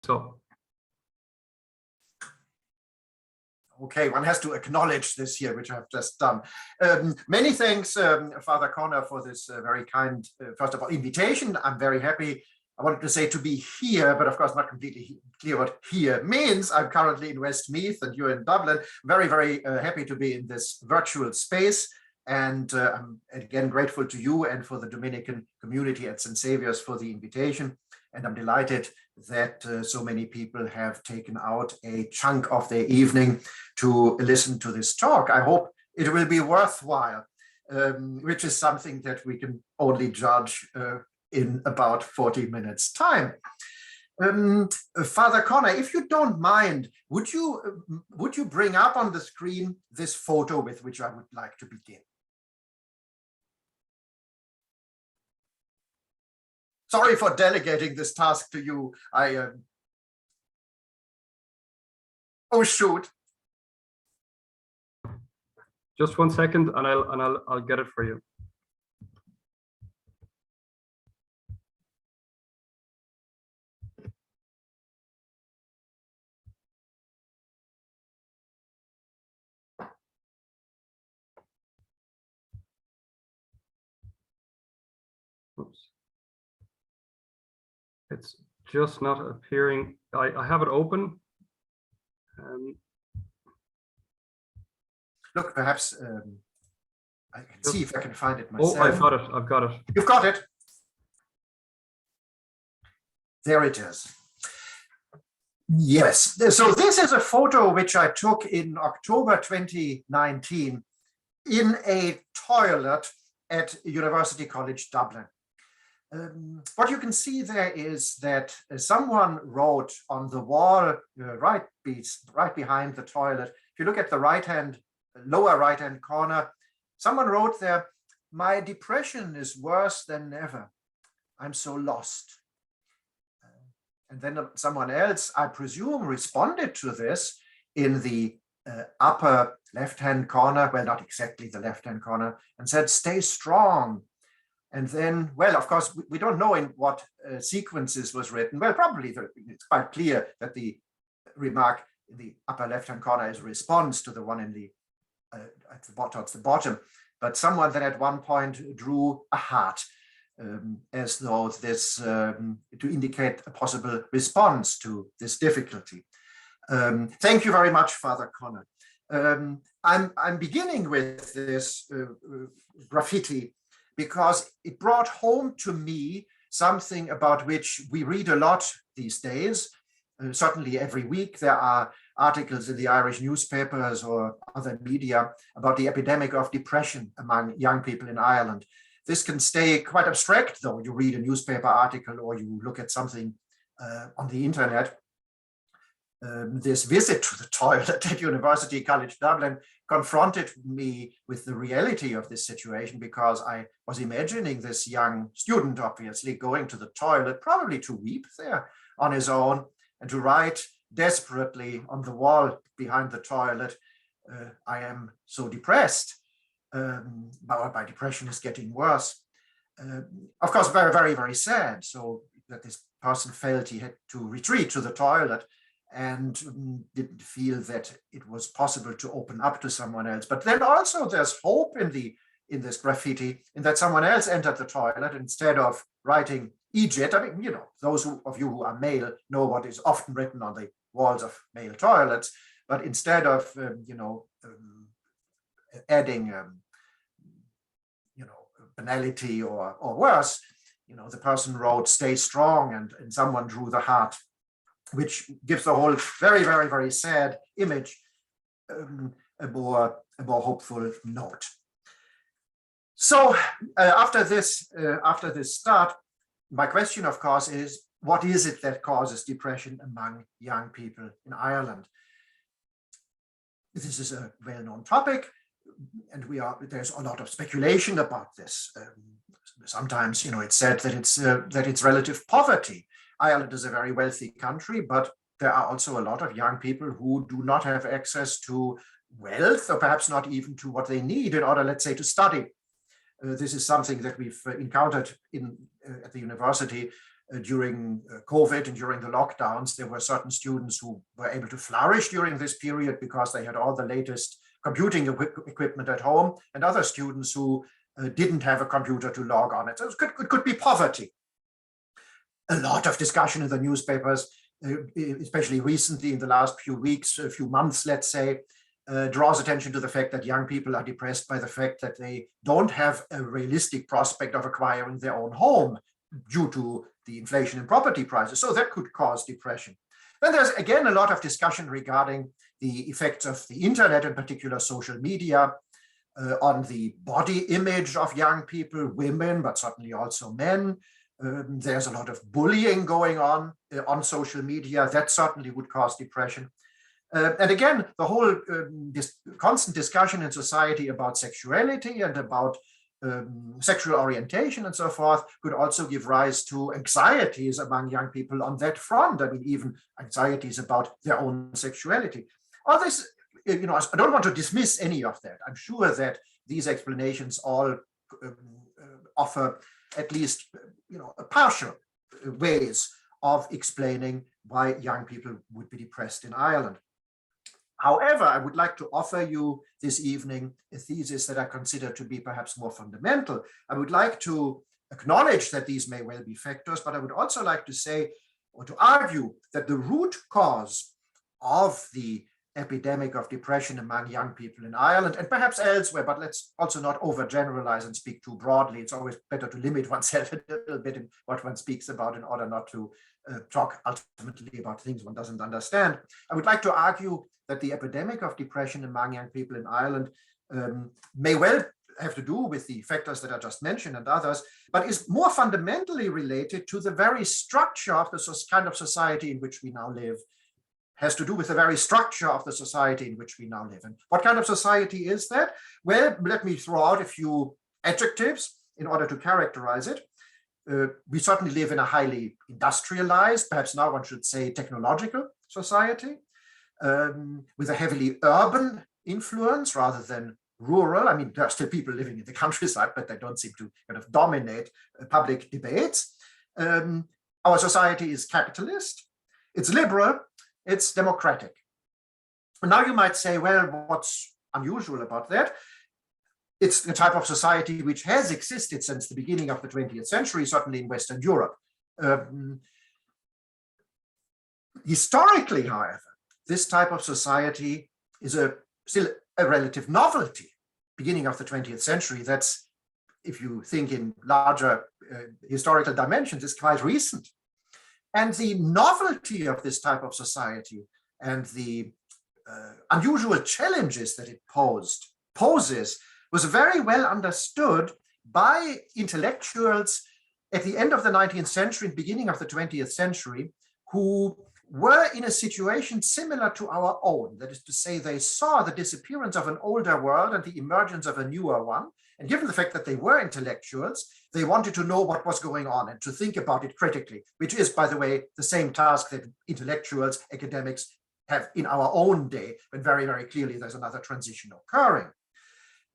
So. Okay, one has to acknowledge this here, which I've just done. Many thanks, Father Connor, for this very kind, first of all, invitation. I'm very happy. I wanted to say to be here, but of course not completely clear what here means. I'm currently in Westmeath and you're in Dublin. Very, very happy to be in this virtual space. And I'm again grateful to you and for the Dominican community at St. Saviour's for the invitation. And I'm delighted that so many people have taken out a chunk of their evening to listen to this talk. I hope it will be worthwhile, which is something that we can only judge in about 40 minutes time. Father Connor, if you don't mind, would you bring up on the screen this photo with which I would like to begin? Sorry for delegating this task to you. Oh shoot! Just 1 second, and I'll get it for you. Oops. It's just not appearing. I have it open. Look, perhaps I can see if I can find it myself. Oh, I've got it. I've got it. You've got it. There it is. Yes. So this is a photo which I took in October 2019 in a toilet at University College Dublin. What you can see there is that someone wrote on the wall right behind the toilet. If you look at the lower right-hand corner, someone wrote there, "My depression is worse than ever. I'm so lost." And then someone else, I presume, responded to this in the upper left-hand corner, well, not exactly the left-hand corner, and said, "Stay strong." And then, well, of course, we don't know in what sequences was written. Well, probably it's quite clear that the remark in the upper left-hand corner is a response to the one in the towards the bottom. But someone then at one point drew a heart, as though this to indicate a possible response to this difficulty. Thank you very much, Father Connor. I'm beginning with this graffiti because it brought home to me something about which we read a lot these days. Certainly every week there are articles in the Irish newspapers or other media about the epidemic of depression among young people in Ireland. This can stay quite abstract, though. You read a newspaper article or you look at something on the internet. This visit to the toilet at University College Dublin confronted me with the reality of this situation, because I was imagining this young student, obviously, going to the toilet, probably to weep there on his own, and to write desperately on the wall behind the toilet, "I am so depressed. My depression is getting worse." Of course, very, very, very sad. So that this person felt he had to retreat to the toilet and didn't feel that it was possible to open up to someone else. But then also there's hope in this graffiti, in that someone else entered the toilet instead of writing "Egypt." I mean, you know, those of you who are male know what is often written on the walls of male toilets. But instead of adding banality or worse, the person wrote "Stay strong," and someone drew the heart, which gives the whole very, very, very sad image a more hopeful note. So after this start, my question, of course, is, what is it that causes depression among young people in Ireland? This is a well-known topic, and there's a lot of speculation about this. Sometimes, it's said that it's relative poverty. Ireland is a very wealthy country, but there are also a lot of young people who do not have access to wealth, or perhaps not even to what they need in order, let's say, to study. This is something that we've encountered at the university during COVID and during the lockdowns, there were certain students who were able to flourish during this period because they had all the latest computing equipment at home, and other students who didn't have a computer to log on it. So it could be poverty. A lot of discussion in the newspapers, especially recently in the last few weeks, a few months, let's say, draws attention to the fact that young people are depressed by the fact that they don't have a realistic prospect of acquiring their own home due to the inflation in property prices. So that could cause depression. Then there's again a lot of discussion regarding the effects of the internet, in particular social media, on the body image of young people, women, but certainly also men. There's a lot of bullying going on social media. That certainly would cause depression. And again, the whole this constant discussion in society about sexuality and about sexual orientation and so forth could also give rise to anxieties among young people on that front. I mean, even anxieties about their own sexuality. All this, I don't want to dismiss any of that. I'm sure that these explanations all offer at least, partial ways of explaining why young people would be depressed in Ireland. However, I would like to offer you this evening a thesis that I consider to be perhaps more fundamental. I would like to acknowledge that these may well be factors, but I would also like to say or to argue that the root cause of the epidemic of depression among young people in Ireland and perhaps elsewhere, but let's also not overgeneralize and speak too broadly. It's always better to limit oneself a little bit in what one speaks about in order not to talk ultimately about things one doesn't understand. I would like to argue that the epidemic of depression among young people in Ireland may well have to do with the factors that I just mentioned and others, but is more fundamentally related to the very structure of the kind of society in which we now live. Has to do with the very structure of the society in which we now live in. What kind of society is that? Well, let me throw out a few adjectives in order to characterize it. We certainly live in a highly industrialized, perhaps now one should say technological society, with a heavily urban influence rather than rural. I mean, there are still people living in the countryside, but they don't seem to kind of dominate public debates. Our society is capitalist, it's liberal, it's democratic. And now you might say, well, what's unusual about that? It's the type of society which has existed since the beginning of the 20th century, certainly in Western Europe. Historically, however, this type of society is still a relative novelty. Beginning of the 20th century, that's, if you think in larger historical dimensions, is quite recent. And the novelty of this type of society and the unusual challenges that it poses was very well understood by intellectuals at the end of the 19th century, beginning of the 20th century, who were in a situation similar to our own. That is to say, they saw the disappearance of an older world and the emergence of a newer one. And given the fact that they were intellectuals, they wanted to know what was going on and to think about it critically, which is, by the way, the same task that intellectuals, academics have in our own day, when very, very clearly there's another transition occurring.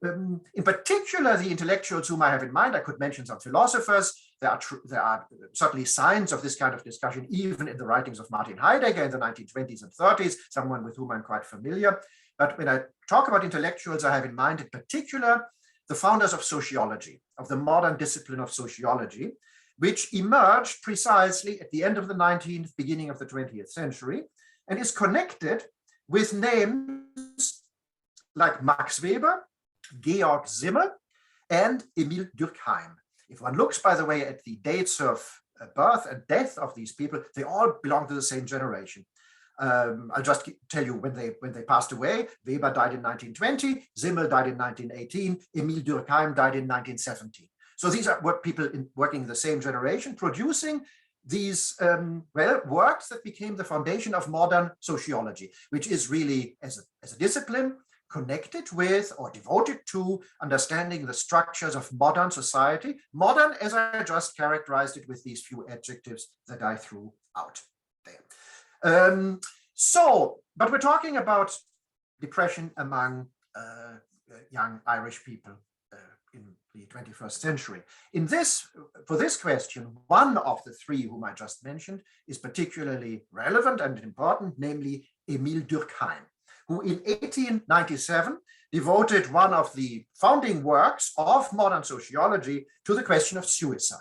In particular, the intellectuals whom I have in mind, I could mention some philosophers. There are certainly signs of this kind of discussion, even in the writings of Martin Heidegger in the 1920s and 30s, someone with whom I'm quite familiar. But when I talk about intellectuals, I have in mind in particular the founders of sociology, of the modern discipline of sociology, which emerged precisely at the end of the 19th, beginning of the 20th century, and is connected with names like Max Weber, Georg Simmel, and Emil Durkheim. If one looks, by the way, at the dates of birth and death of these people, they all belong to the same generation. I'll just tell you when they passed away. Weber died in 1920, Simmel died in 1918, Emil Durkheim died in 1917. So these are people working in the same generation, producing these works that became the foundation of modern sociology, which is really, as a discipline, connected with or devoted to understanding the structures of modern society. Modern, as I just characterized it with these few adjectives that I threw out there. But we're talking about depression among young Irish people in the 21st century. For this question, one of the three whom I just mentioned is particularly relevant and important, namely Emile Durkheim, who in 1897 devoted one of the founding works of modern sociology to the question of suicide.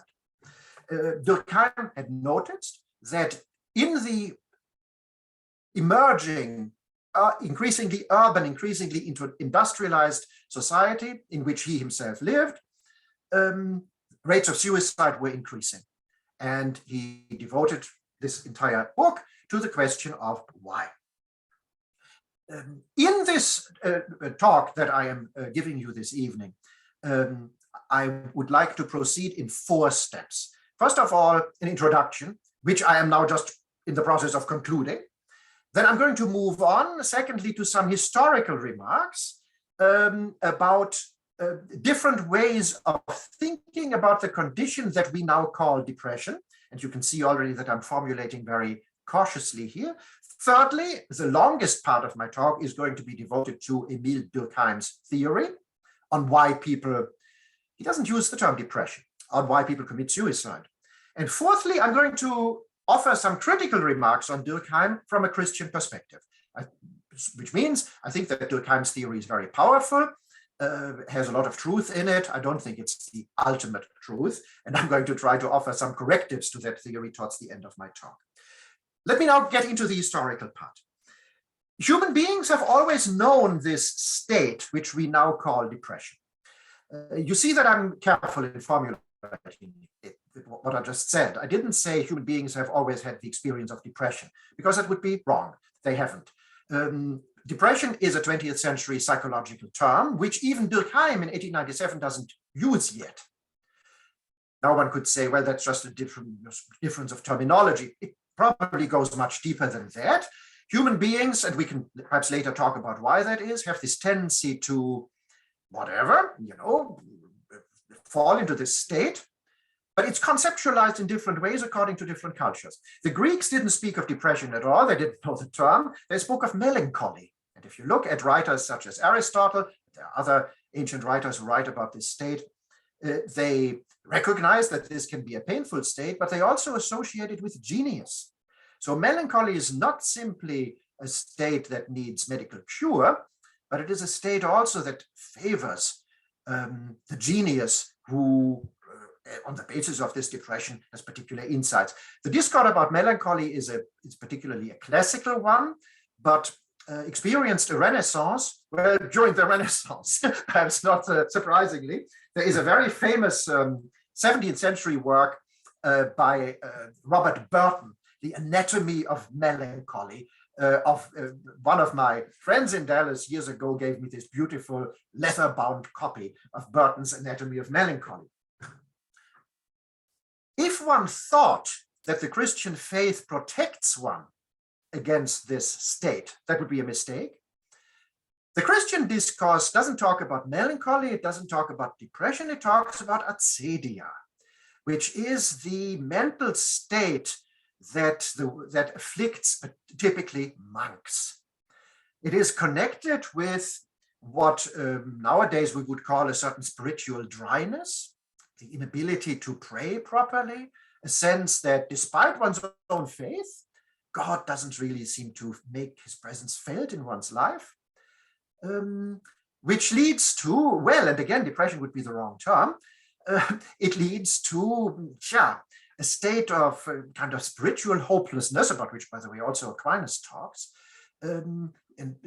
Durkheim had noticed that in the emerging, increasingly urban, increasingly industrialized society in which he himself lived, rates of suicide were increasing. And he devoted this entire book to the question of why. In this talk that I am giving you this evening, I would like to proceed in 4 steps. First of all, an introduction, which I am now just in the process of concluding. Then I'm going to move on, secondly, to some historical remarks about different ways of thinking about the condition that we now call depression. And you can see already that I'm formulating very cautiously here. Thirdly, the longest part of my talk is going to be devoted to Emile Durkheim's theory on why people, he doesn't use the term depression, on why people commit suicide. And fourthly, I'm going to offer some critical remarks on Durkheim from a Christian perspective, which means I think that Durkheim's theory is very powerful, has a lot of truth in it. I don't think it's the ultimate truth, and I'm going to try to offer some correctives to that theory towards the end of my talk. Let me now get into the historical part. Human beings have always known this state, which we now call depression. You see that I'm careful in formulating what I just said. I didn't say human beings have always had the experience of depression, because that would be wrong. They haven't. Depression is a 20th century psychological term, which even Durkheim in 1897 doesn't use yet. Now one could say, well, that's just a difference of terminology. It probably goes much deeper than that. Human beings, and we can perhaps later talk about why that is, have this tendency to whatever, fall into this state, but it's conceptualized in different ways according to different cultures. The Greeks didn't speak of depression at all. They didn't know the term. They spoke of melancholy. And if you look at writers such as Aristotle, there are other ancient writers who write about this state, they recognize that this can be a painful state, but they also associate it with genius. So melancholy is not simply a state that needs medical cure, but it is a state also that favors the genius who, on the basis of this depression, has particular insights. The discord about melancholy is particularly a classical one, but experienced a Renaissance. Well, during the Renaissance, perhaps not surprisingly, there is a very famous 17th century work by Robert Burton, The Anatomy of Melancholy. One of my friends in Dallas years ago gave me this beautiful leather-bound copy of Burton's Anatomy of Melancholy. If one thought that the Christian faith protects one against this state, that would be a mistake. The Christian discourse doesn't talk about melancholy, it doesn't talk about depression, it talks about acedia, which is the mental state that afflicts typically monks. It is connected with what nowadays we would call a certain spiritual dryness, the inability to pray properly, a sense that despite one's own faith, God doesn't really seem to make his presence felt in one's life, which leads to, well, and again, depression would be the wrong term, it leads to, a state of kind of spiritual hopelessness, about which, by the way, also Aquinas talks. And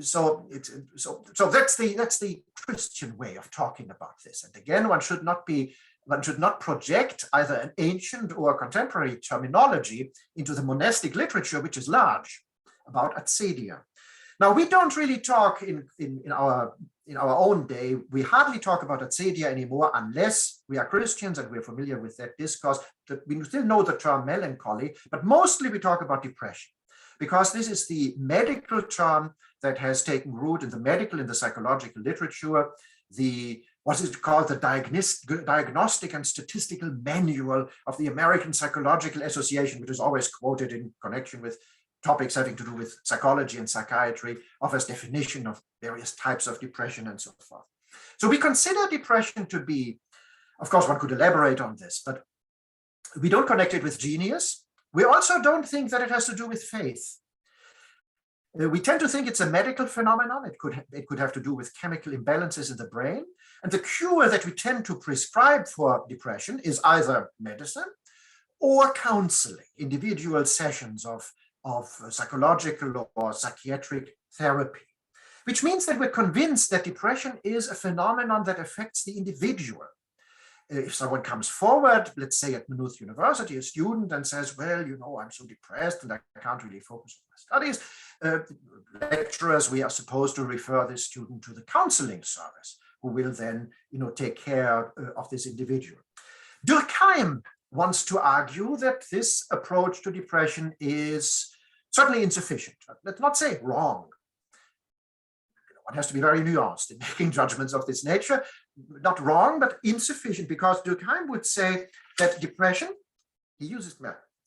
so that's the Christian way of talking about this. And again, one should not project either an ancient or contemporary terminology into the monastic literature, which is large, about acedia. Now, we don't really talk in our own day, we hardly talk about acedia anymore unless we are Christians and we're familiar with that discourse. We still know the term melancholy, but mostly we talk about depression, because this is the medical term that has taken root in the psychological literature, what is called the Diagnostic and Statistical Manual of the American Psychological Association, which is always quoted in connection with topics having to do with psychology and psychiatry, offers definition of various types of depression and so forth. So we consider depression to be, of course, one could elaborate on this, but we don't connect it with genius. We also don't think that it has to do with faith. We tend to think it's a medical phenomenon. It could have to do with chemical imbalances in the brain. And the cure that we tend to prescribe for depression is either medicine or counseling, individual sessions of psychological or psychiatric therapy, which means that we're convinced that depression is a phenomenon that affects the individual. If someone comes forward, let's say at Maynooth University, a student, and says, well, you know, I'm so depressed and I can't really focus on my studies, lecturers, we are supposed to refer this student to the counseling service, who will then, you know, take care of this individual. Durkheim wants to argue that this approach to depression is certainly insufficient. Let's not say wrong. One has to be very nuanced in making judgments of this nature. Not wrong, but insufficient, because Durkheim would say that depression, he uses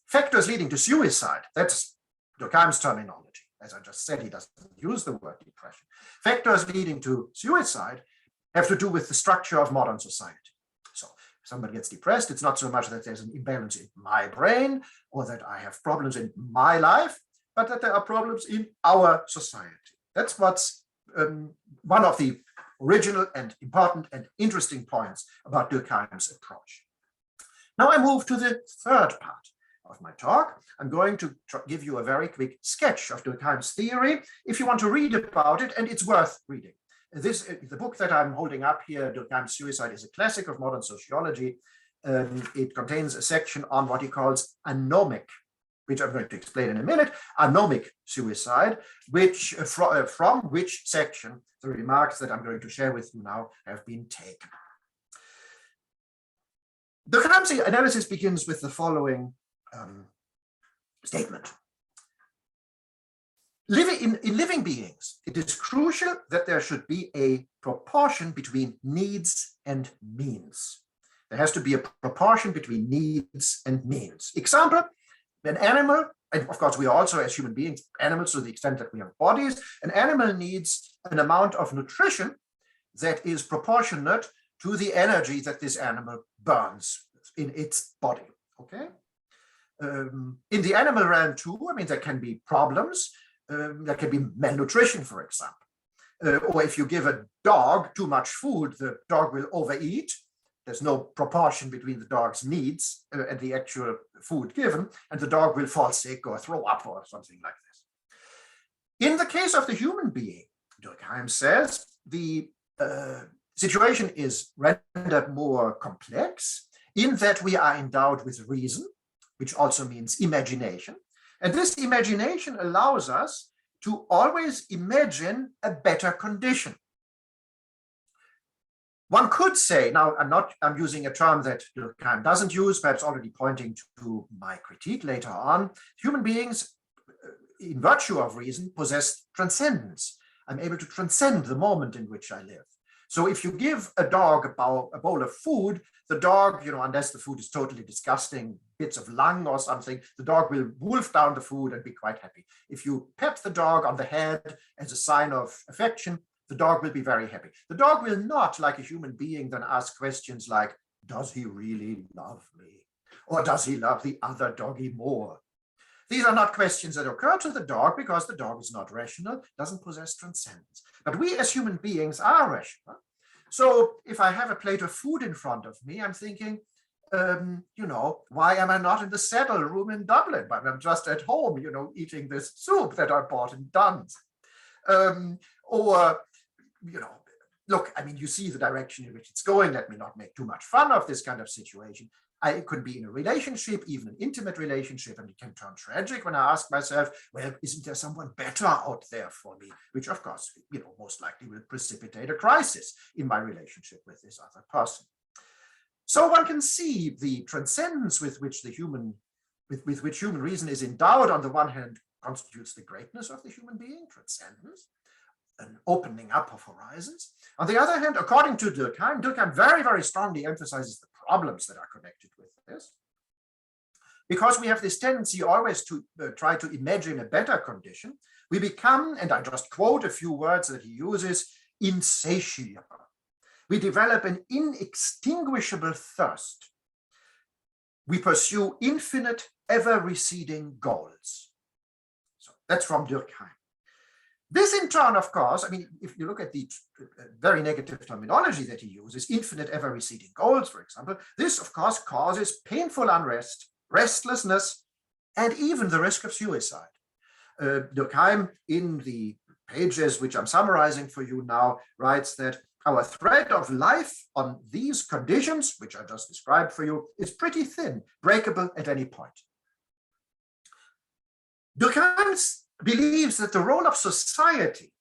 factors leading to suicide. That's Durkheim's terminology. As I just said, he doesn't use the word depression. Factors leading to suicide have to do with the structure of modern society. So if somebody gets depressed, it's not so much that there's an imbalance in my brain or that I have problems in my life, but that there are problems in our society. That's what's one of the original and important and interesting points about Durkheim's approach. Now I move to the third part of my talk. I'm going to give you a very quick sketch of Durkheim's theory if you want to read about it, and it's worth reading. The book that I'm holding up here, Durkheim's Suicide, is a classic of modern sociology. It contains a section on what he calls anomic, which I'm going to explain in a minute, anomic suicide, which from which section the remarks that I'm going to share with you now have been taken. Durkheim's analysis begins with the following statement. In living beings, it is crucial that there should be a proportion between needs and means. There has to be a proportion between needs and means. Example, an animal, and of course we are also, as human beings, animals to the extent that we have bodies, an animal needs an amount of nutrition that is proportionate to the energy that this animal burns in its body, okay? In the animal realm too, I mean, there can be problems. There can be malnutrition, for example. Or if you give a dog too much food, the dog will overeat. There's no proportion between the dog's needs and the actual food given, and the dog will fall sick or throw up or something like this. In the case of the human being, Durkheim says, the situation is rendered more complex in that we are endowed with reason, which also means imagination. And this imagination allows us to always imagine a better condition. One could say, now I'm using a term that Durkheim doesn't use, perhaps already pointing to my critique later on. Human beings, in virtue of reason, possess transcendence. I'm able to transcend the moment in which I live. So if you give a dog a bowl of food, the dog, you know, unless the food is totally disgusting, bits of lung or something, the dog will wolf down the food and be quite happy. If you pat the dog on the head as a sign of affection, the dog will be very happy. The dog will not, like a human being, then ask questions like, does he really love me? Or does he love the other doggy more? These are not questions that occur to the dog because the dog is not rational, doesn't possess transcendence. But we as human beings are rational. So if I have a plate of food in front of me, I'm thinking, you know, why am I not in the saddle room in Dublin? But I'm just at home, you know, eating this soup that I bought in Dunn's. Or, you know, look, I mean, you see the direction in which it's going. Let me not make too much fun of this kind of situation. I could be in a relationship, even an intimate relationship, and it can turn tragic when I ask myself, well, isn't there someone better out there for me? Which, of course, you know, most likely will precipitate a crisis in my relationship with this other person. So one can see the transcendence with which human reason is endowed. On the one hand, constitutes the greatness of the human being, transcendence, an opening up of horizons. On the other hand, according to Durkheim very, very strongly emphasizes the problems that are connected with this. Because we have this tendency always to try to imagine a better condition, we become, and I just quote a few words that he uses, insatiable. We develop an inextinguishable thirst. We pursue infinite, ever-receding goals. So that's from Durkheim. This in turn, of course, I mean, if you look at the very negative terminology that he uses, infinite ever-receding goals, for example, this, of course, causes painful unrest, restlessness, and even the risk of suicide. Durkheim, in the pages which I'm summarizing for you now, writes that our thread of life on these conditions, which I just described for you, is pretty thin, breakable at any point. Durkheim believes that the role of society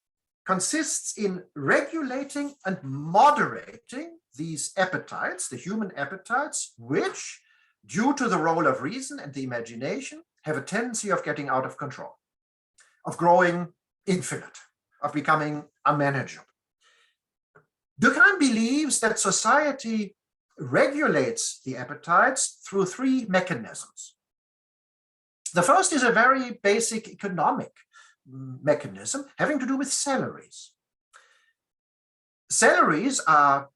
consists in regulating and moderating these appetites, the human appetites, which, due to the role of reason and the imagination, have a tendency of getting out of control, of growing infinite, of becoming unmanageable. Durkheim believes that society regulates the appetites through three mechanisms. The first is a very basic economic mechanism having to do with salaries. Salaries are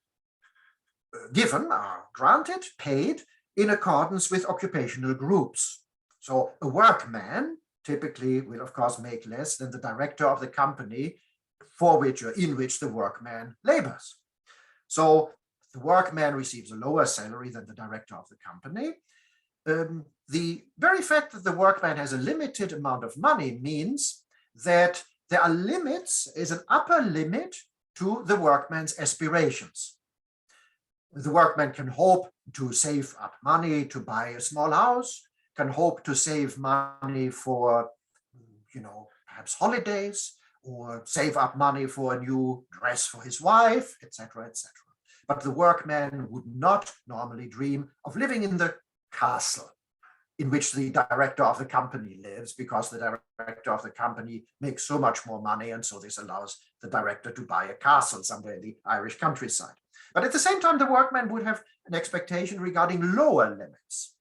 given, are granted, paid in accordance with occupational groups. So a workman typically will, of course, make less than the director of the company for which or in which the workman labors. So the workman receives a lower salary than the director of the company. The very fact that the workman has a limited amount of money means that there are limits, is an upper limit to the workman's aspirations. The workman can hope to save up money to buy a small house, can hope to save money for, perhaps holidays, or save up money for a new dress for his wife, etc., etc. But the workman would not normally dream of living in the castle in which the director of the company lives, because the director of the company makes so much more money, and so this allows the director to buy a castle somewhere in the Irish countryside. But at the same time, the workman would have an expectation regarding lower limits.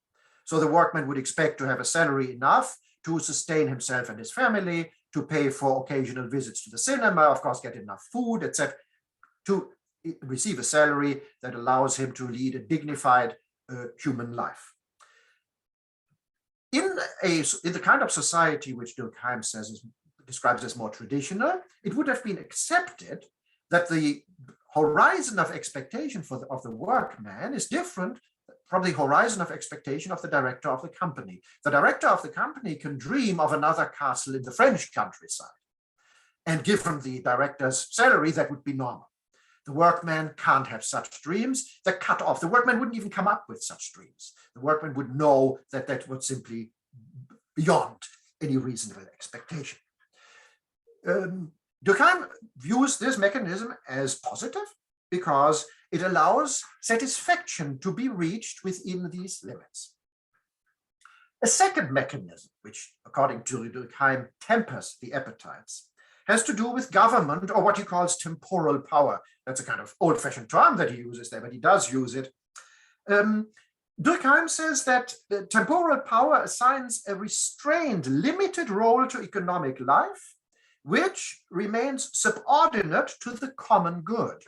So the workman would expect to have a salary enough to sustain himself and his family, to pay for occasional visits to the cinema, of course, get enough food, etc., to receive a salary that allows him to lead a dignified human life. In the kind of society which Durkheim describes as more traditional, it would have been accepted that the horizon of expectation of the workman is different from the horizon of expectation of the director of the company. The director of the company can dream of another castle in the French countryside. And given the director's salary, that would be normal. The workman can't have such dreams. They're cut off. The workman wouldn't even come up with such dreams. The workman would know that that was simply beyond any reasonable expectation. Durkheim views this mechanism as positive because it allows satisfaction to be reached within these limits. A second mechanism, which according to Durkheim tempers the appetites, has to do with government, or what he calls temporal power. That's a kind of old-fashioned term that he uses there, but he does use it. Durkheim says that temporal power assigns a restrained, limited role to economic life, which remains subordinate to the common good.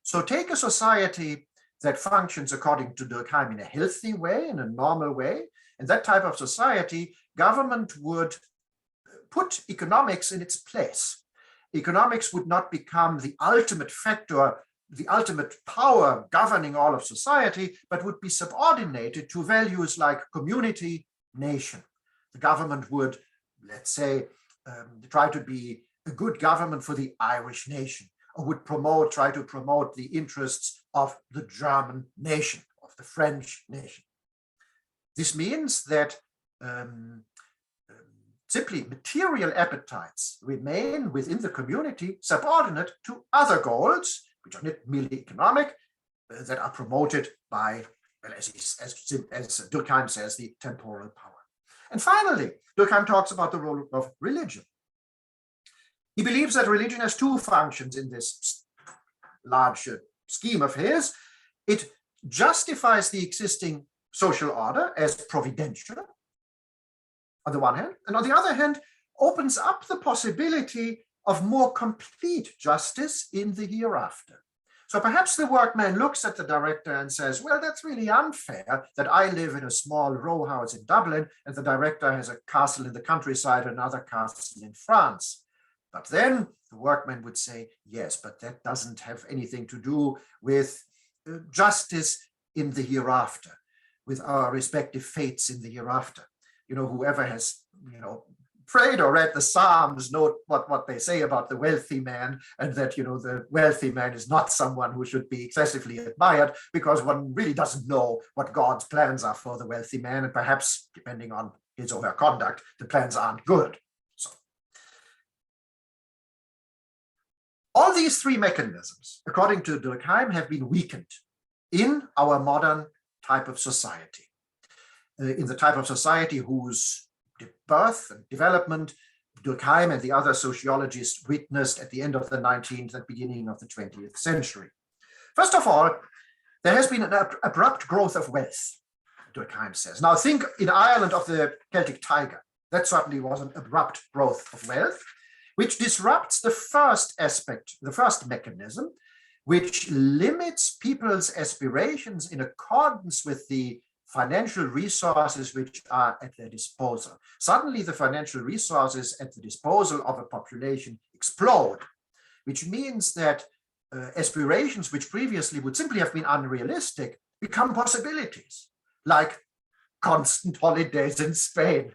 So take a society that functions according to Durkheim in a healthy way, in a normal way. In that type of society, government would put economics in its place. Economics would not become the ultimate factor, the ultimate power governing all of society, but would be subordinated to values like community, nation. The government would, let's say, try to be a good government for the Irish nation, or would try to promote the interests of the German nation, of the French nation. This means that simply material appetites remain within the community subordinate to other goals, which are not merely economic, that are promoted by, well, as Durkheim says, the temporal power. And finally, Durkheim talks about the role of religion. He believes that religion has two functions in this large scheme of his. It justifies the existing social order as providential, on the one hand, and on the other hand, opens up the possibility of more complete justice in the hereafter. So perhaps the workman looks at the director and says, well, that's really unfair that I live in a small row house in Dublin and the director has a castle in the countryside, another castle in France. But then the workman would say, yes, but that doesn't have anything to do with justice in the hereafter, with our respective fates in the hereafter. Whoever has, prayed or read the Psalms know what they say about the wealthy man, and that, the wealthy man is not someone who should be excessively admired, because one really doesn't know what God's plans are for the wealthy man. And perhaps, depending on his or her conduct, the plans aren't good. So all these three mechanisms, according to Durkheim, have been weakened in our modern type of society, in the type of society whose birth and development Durkheim and the other sociologists witnessed at the end of the 19th and beginning of the 20th century. First of all, there has been an abrupt growth of wealth, Durkheim says. Now think in Ireland of the Celtic Tiger. That certainly was an abrupt growth of wealth, which disrupts the first aspect, the first mechanism, which limits people's aspirations in accordance with the financial resources which are at their disposal. Suddenly, the financial resources at the disposal of a population explode, which means that aspirations which previously would simply have been unrealistic become possibilities, like constant holidays in Spain,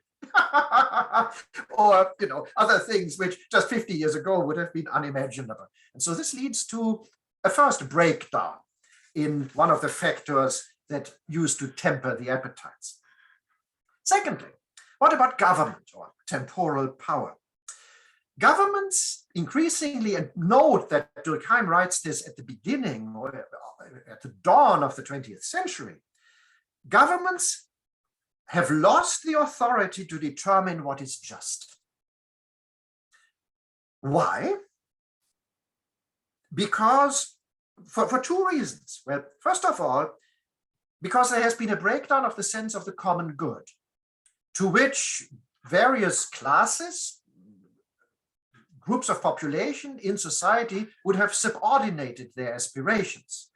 or other things which just 50 years ago would have been unimaginable. And so this leads to a first breakdown in one of the factors that used to temper the appetites. Secondly, what about government or temporal power? Governments increasingly, and note that Durkheim writes this at the beginning or at the dawn of the 20th century, governments have lost the authority to determine what is just. Why? Because, for two reasons. Well, first of all, because there has been a breakdown of the sense of the common good, to which various classes, groups of population in society would have subordinated their aspirations.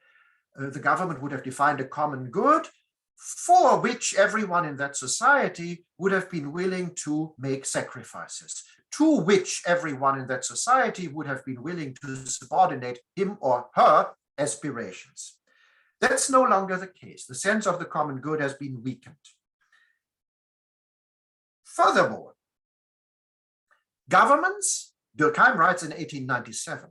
The government would have defined a common good for which everyone in that society would have been willing to make sacrifices, to which everyone in that society would have been willing to subordinate him or her aspirations. That's no longer the case. The sense of the common good has been weakened. Furthermore, governments, Durkheim writes in 1897,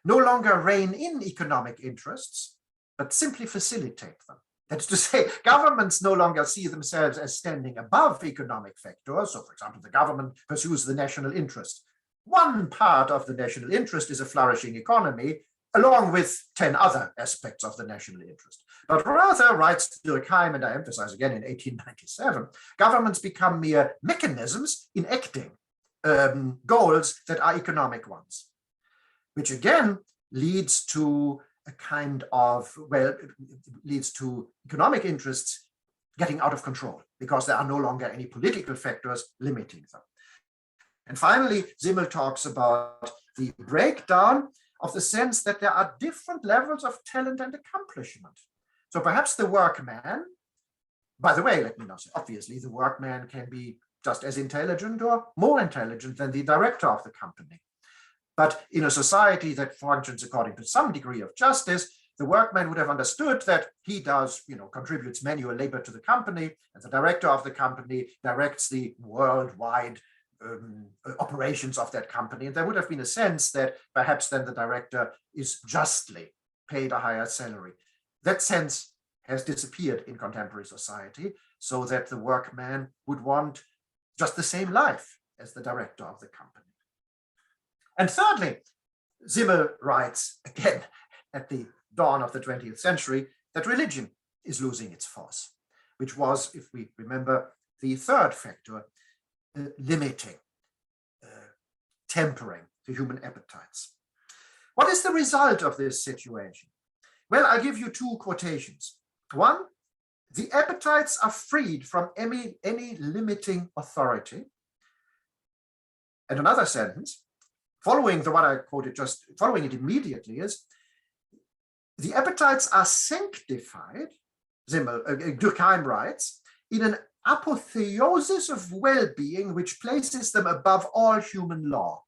no longer rein in economic interests, but simply facilitate them. That's to say, governments no longer see themselves as standing above economic factors. So, for example, the government pursues the national interest. One part of the national interest is a flourishing economy, along with 10 other aspects of the national interest. But rather, writes Durkheim, and I emphasize again in 1897, governments become mere mechanisms enacting goals that are economic ones, which again leads to a kind of, leads to economic interests getting out of control because there are no longer any political factors limiting them. And finally, Simmel talks about the breakdown of the sense that there are different levels of talent and accomplishment. So perhaps the workman, by the way, let me now say, obviously the workman can be just as intelligent or more intelligent than the director of the company. But in a society that functions according to some degree of justice, the workman would have understood that he does, contributes manual labor to the company, and the director of the company directs the worldwide operations of that company. And there would have been a sense that perhaps then the director is justly paid a higher salary. That sense has disappeared in contemporary society, so that the workman would want just the same life as the director of the company. And thirdly, Simmel writes, again, at the dawn of the 20th century, that religion is losing its force, which was, if we remember, the third factor limiting, tempering the human appetites. What is the result of this situation? Well, I'll give you two quotations. One, the appetites are freed from any limiting authority. And another sentence, following the one I quoted, just following it immediately, is The appetites are sanctified, Durkheim writes, in an apotheosis of well-being which places them above all human law.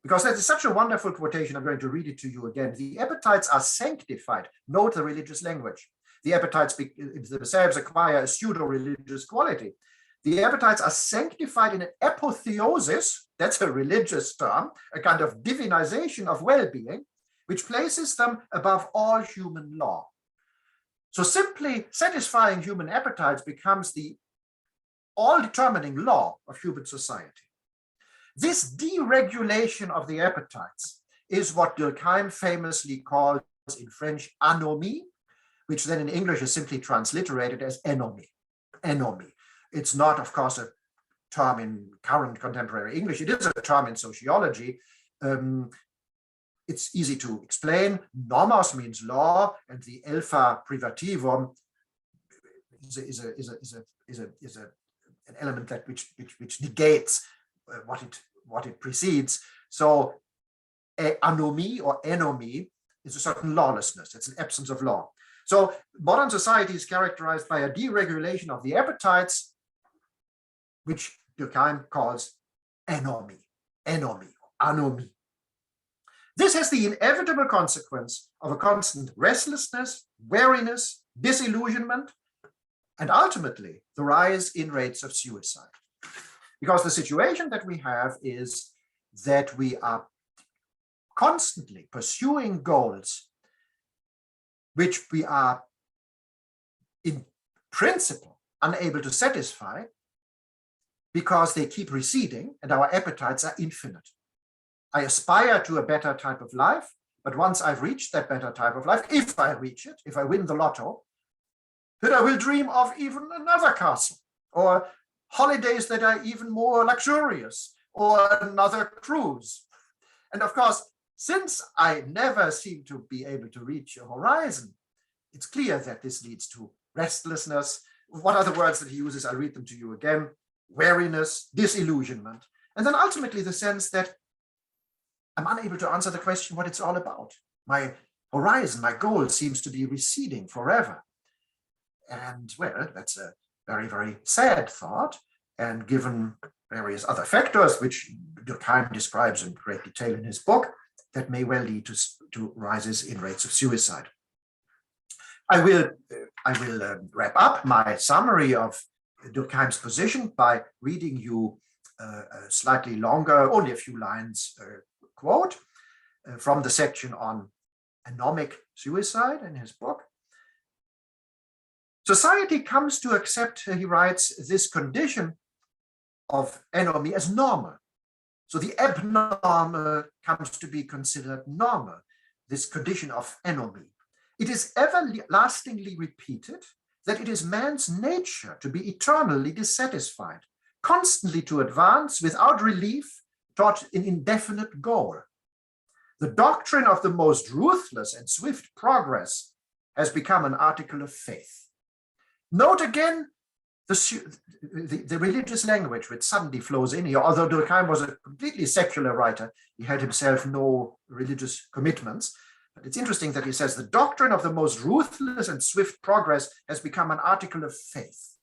Because that is such a wonderful quotation, I'm going to read it to you again. The appetites are sanctified. Note the religious language. The appetites themselves acquire a pseudo-religious quality. The appetites are sanctified in an apotheosis, that's a religious term, a kind of divinization of well-being, which places them above all human law. So simply satisfying human appetites becomes the all-determining law of human society. This deregulation of the appetites is what Durkheim famously calls in French anomie, which then in English is simply transliterated as anomie. Anomie. It's not, of course, a term in current contemporary English. It is a term in sociology. It's easy to explain. Nomos means law, and the alpha privativum is an element that which negates what it precedes. So anomie or anomie is a certain lawlessness. It's an absence of law. So modern society is characterized by a deregulation of the appetites, which Durkheim calls anomie. Anomie. This has the inevitable consequence of a constant restlessness, weariness, disillusionment, and ultimately the rise in rates of suicide. Because the situation that we have is that we are constantly pursuing goals which we are in principle unable to satisfy because they keep receding and our appetites are infinite. I aspire to a better type of life, but once I've reached that better type of life, if I reach it, if I win the lotto, then I will dream of even another castle or holidays that are even more luxurious or another cruise. And of course, since I never seem to be able to reach a horizon, it's clear that this leads to restlessness. What are the words that he uses? I'll read them to you again. Weariness, disillusionment, and then ultimately the sense that I'm unable to answer the question what it's all about. My horizon, my goal seems to be receding forever. And well, that's a very, very sad thought. And given various other factors, which Durkheim describes in great detail in his book, that may well lead to rises in rates of suicide. I will wrap up my summary of Durkheim's position by reading you a slightly longer, only a few lines quote from the section on anomic suicide in his book. Society comes to accept, he writes, this condition of anomie as normal. So the abnormal comes to be considered normal, this condition of anomie. It is everlastingly repeated that it is man's nature to be eternally dissatisfied, constantly to advance without relief toward an indefinite goal. The doctrine of the most ruthless and swift progress has become an article of faith. Note again the religious language which suddenly flows in here. Although Durkheim was a completely secular writer, he had himself no religious commitments. But it's interesting that he says the doctrine of the most ruthless and swift progress has become an article of faith.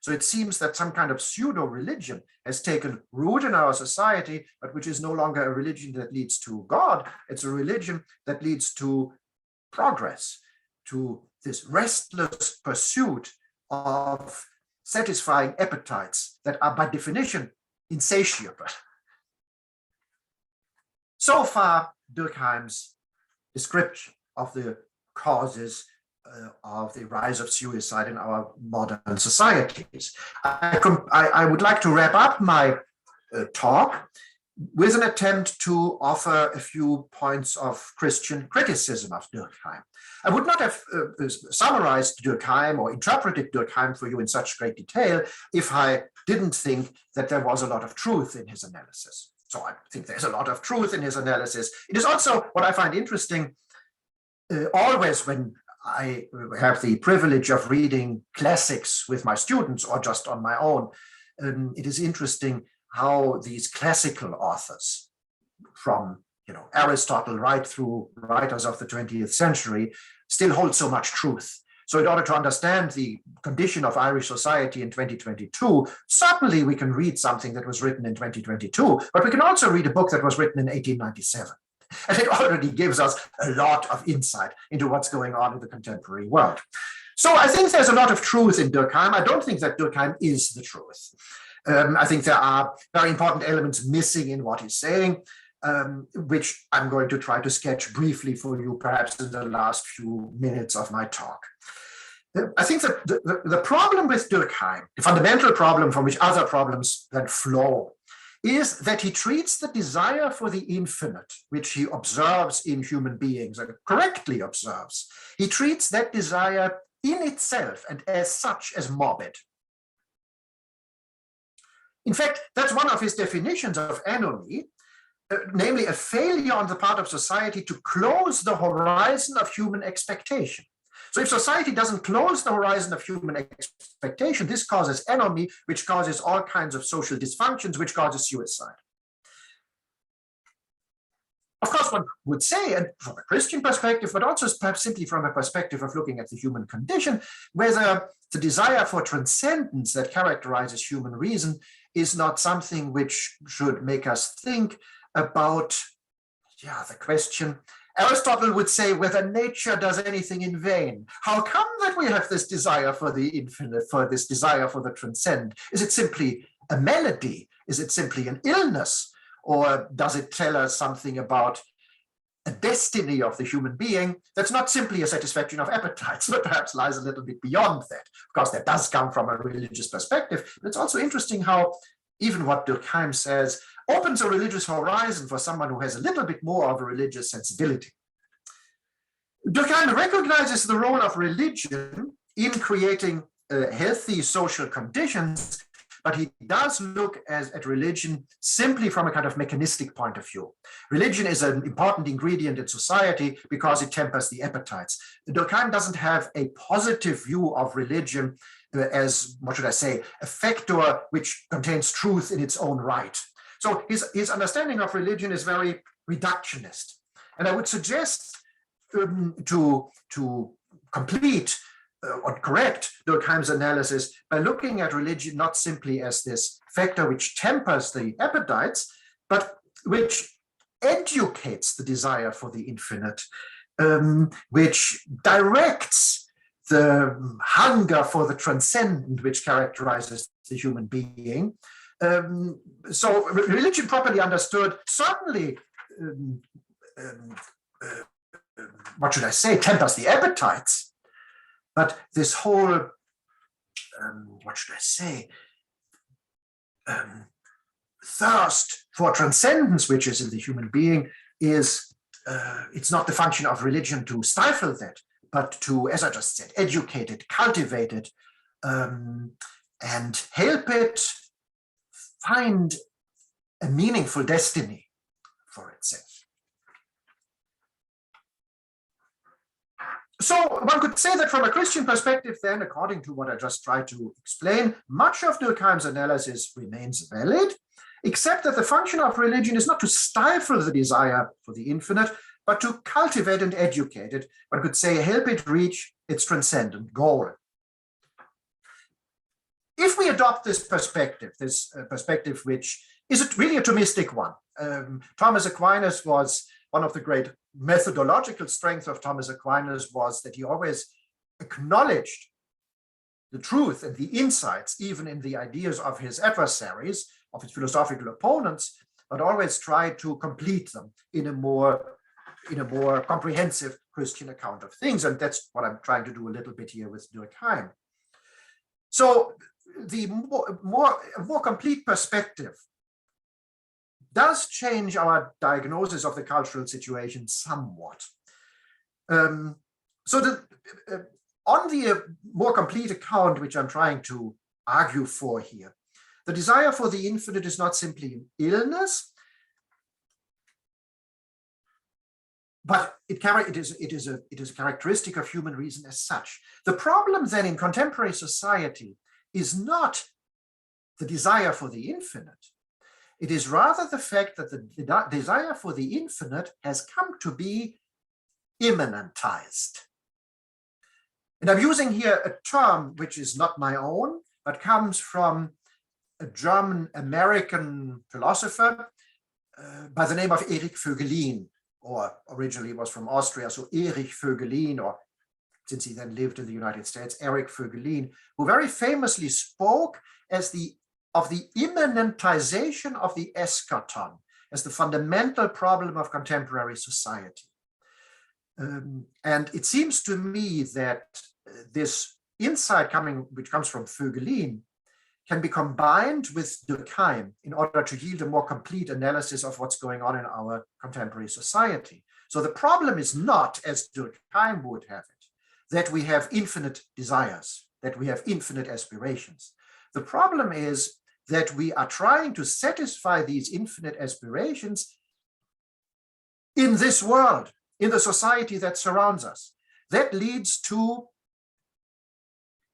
So it seems that some kind of pseudo-religion has taken root in our society, but which is no longer a religion that leads to God. It's a religion that leads to progress, to this restless pursuit of satisfying appetites that are by definition insatiable. So far, Durkheim's description of the causes of the rise of suicide in our modern societies. I would like to wrap up my talk with an attempt to offer a few points of Christian criticism of Durkheim. I would not have summarized Durkheim or interpreted Durkheim for you in such great detail if I didn't think that there was a lot of truth in his analysis. So I think there's a lot of truth in his analysis. It is also what I find interesting always when I have the privilege of reading classics with my students or just on my own. It is interesting how these classical authors from Aristotle right through writers of the 20th century still hold so much truth. So in order to understand the condition of Irish society in 2022, certainly we can read something that was written in 2022, but we can also read a book that was written in 1897. And it already gives us a lot of insight into what's going on in the contemporary world. So I think there's a lot of truth in Durkheim. I don't think that Durkheim is the truth. I think there are very important elements missing in what he's saying, which I'm going to try to sketch briefly for you, perhaps in the last few minutes of my talk. I think that the problem with Durkheim, the fundamental problem from which other problems then flow, is that he treats the desire for the infinite, which he observes in human beings and correctly observes, he treats that desire in itself and as such as morbid. In fact, that's one of his definitions of anomie, namely a failure on the part of society to close the horizon of human expectation. So if society doesn't close the horizon of human expectation, this causes anomie, which causes all kinds of social dysfunctions, which causes suicide. Of course, one would say, and from a Christian perspective, but also perhaps simply from a perspective of looking at the human condition, whether the desire for transcendence that characterizes human reason is not something which should make us think about, the question. Aristotle would say whether nature does anything in vain. How come that we have this desire for the infinite, for this desire for the transcend? Is it simply a malady? Is it simply an illness? Or does it tell us something about a destiny of the human being that's not simply a satisfaction of appetites, but perhaps lies a little bit beyond that? Of course, that does come from a religious perspective, but it's also interesting how even what Durkheim says opens a religious horizon for someone who has a little bit more of a religious sensibility. Durkheim recognizes the role of religion in creating healthy social conditions, but he does look at religion simply from a kind of mechanistic point of view. Religion is an important ingredient in society because it tempers the appetites. Durkheim doesn't have a positive view of religion as, what should I say, a factor which contains truth in its own right. So his understanding of religion is very reductionist. And I would suggest to complete or correct Durkheim's analysis by looking at religion not simply as this factor which tempers the appetites, but which educates the desire for the infinite, which directs the hunger for the transcendent which characterizes the human being. So religion properly understood certainly, what should I say, tempers the appetites, but this whole, what should I say, thirst for transcendence which is in the human being is, it's not the function of religion to stifle that, but to, as I just said, educate it, cultivate it, and help it find a meaningful destiny for itself. So one could say that from a Christian perspective then, according to what I just tried to explain, much of Durkheim's analysis remains valid, except that the function of religion is not to stifle the desire for the infinite, but to cultivate and educate it. One could say help it reach its transcendent goal. If we adopt this perspective which is really a Thomistic one, Thomas Aquinas was one of the great methodological strengths of Thomas Aquinas was that he always acknowledged the truth and the insights, even in the ideas of his adversaries, of his philosophical opponents, but always tried to complete them in a more comprehensive Christian account of things. And that's what I'm trying to do a little bit here with Durkheim. So the more complete perspective does change our diagnosis of the cultural situation somewhat. On the more complete account, which I'm trying to argue for here, the desire for the infinite is not simply an illness, but it is a characteristic of human reason as such. The problem then in contemporary society is not the desire for the infinite. It is rather the fact that the desire for the infinite has come to be immanentized. And I'm using here a term which is not my own, but comes from a German-American philosopher by the name of Erich Voegelin, or originally was from Austria, so Erich Voegelin, or since he then lived in the United States, Erich Voegelin, who very famously spoke of the immanentization of the eschaton as the fundamental problem of contemporary society. And it seems to me that this insight which comes from Voegelin can be combined with Durkheim in order to yield a more complete analysis of what's going on in our contemporary society. So the problem is not, as Durkheim would have it, that we have infinite desires, that we have infinite aspirations. The problem is that we are trying to satisfy these infinite aspirations in this world, in the society that surrounds us. That leads to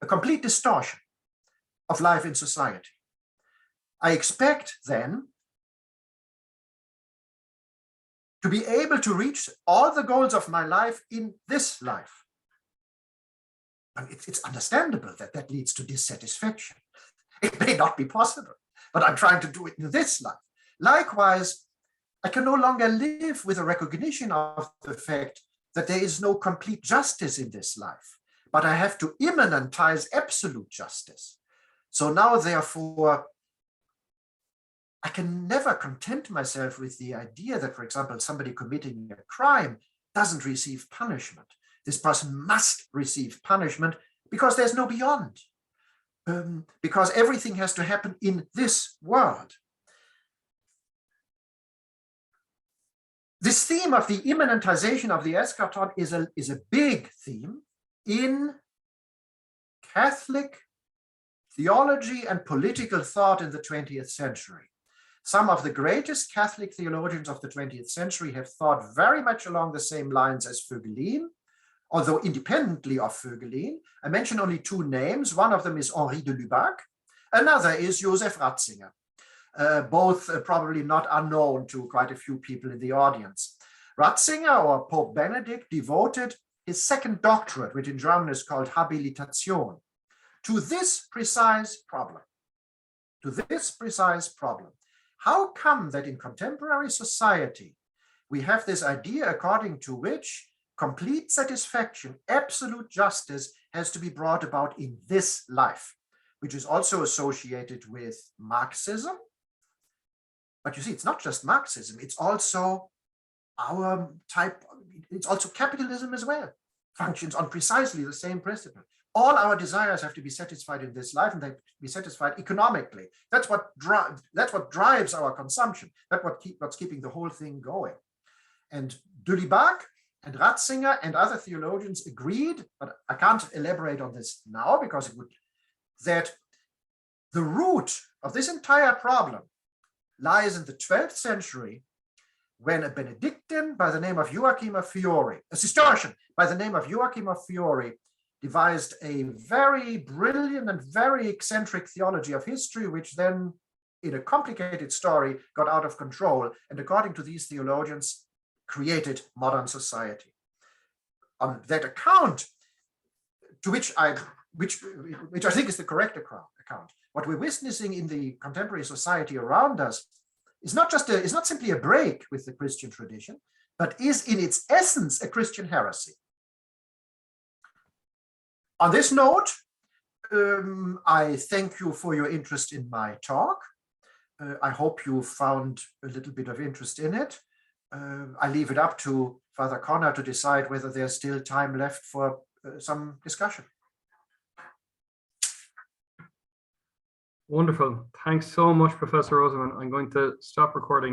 a complete distortion of life in society. I expect then to be able to reach all the goals of my life in this life. And it's understandable that that leads to dissatisfaction. It may not be possible, but I'm trying to do it in this life. Likewise, I can no longer live with a recognition of the fact that there is no complete justice in this life, but I have to immanentize absolute justice. So now, therefore, I can never content myself with the idea that, for example, somebody committing a crime doesn't receive punishment. This person must receive punishment because there's no beyond, because everything has to happen in this world. This theme of the immanentization of the eschaton is a big theme in Catholic theology and political thought in the 20th century. Some of the greatest Catholic theologians of the 20th century have thought very much along the same lines as Voegelin, although independently of Voegelin. I mention only two names. One of them is Henri de Lubac. Another is Joseph Ratzinger. Both probably not unknown to quite a few people in the audience. Ratzinger, or Pope Benedict, devoted his second doctorate, which in German is called Habilitation, to this precise problem. How come that in contemporary society, we have this idea according to which complete satisfaction, absolute justice has to be brought about in this life, which is also associated with Marxism. But you see, it's not just Marxism, it's also it's also capitalism as well, functions on precisely the same principle. All our desires have to be satisfied in this life, and they have to be satisfied economically. That's what drives our consumption. That's what's keeping the whole thing going. And de Lubac and Ratzinger and other theologians agreed, but I can't elaborate on this now because that the root of this entire problem lies in the 12th century, when a Benedictine by the name of Joachim of Fiore, a Cistercian by the name of Joachim of Fiore, devised a very brilliant and very eccentric theology of history, which then, in a complicated story, got out of control, and according to these theologians, created modern society. On that account, to which I think is the correct account, what we're witnessing in the contemporary society around us is not simply a break with the Christian tradition, but is in its essence a Christian heresy. On this note, I thank you for your interest in my talk. I hope you found a little bit of interest in it. I leave it up to Father Connor to decide whether there's still time left for some discussion. Wonderful. Thanks so much, Professor Rosenman. I'm going to stop recording now.